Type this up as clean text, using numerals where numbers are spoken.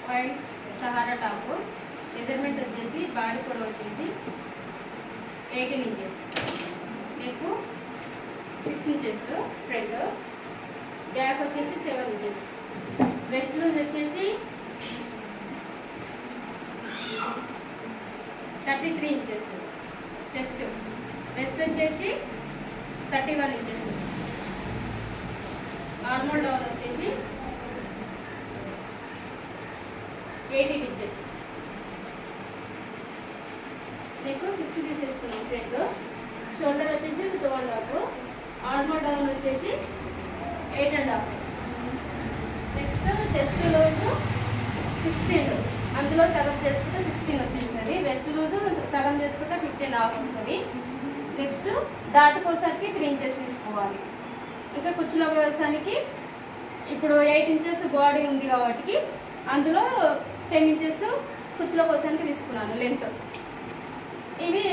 White Sahara top. Measurement వచ్చేసి body పొడవు వచ్చేసి 18 inches, neck 6 inches front, back వచ్చేసి 7 ఇంచెస్. వెస్ట్ లూజ్ వచ్చేసి 33 ఇంచెస్. చెస్ట్ వెస్ట్ వచ్చేసి 31 ఇంచెస్. ఆర్మోల్ డౌన్ వచ్చేసి 18 ఇంచెస్. నెక్ 6 తీసేసుకున్నాం ఫ్రంట్. షోల్డర్ వచ్చేసి 2.5. ఆర్మోల్ డౌన్ వచ్చేసి 8.5. నెక్స్ట్ చెస్ట్ లూజ్ 16, అందులో సగం చేసుకుంటే 16 వచ్చేస్తుంది. వెస్ట్ లూజ్ సగం చేసుకుంటే 15.5 వస్తుంది. నెక్స్ట్ దాటుకోసానికి 3 ఇంచెస్ తీసుకోవాలి. ఇంకా కుచ్చుల కోసానికి ఇప్పుడు 8 ఇంచెస్ బాడీ ఉంది కాబట్టి అందులో 10 ఇంచెస్ కుచ్చుల కోసానికి తీసుకున్నాను లెంత్. ఇవి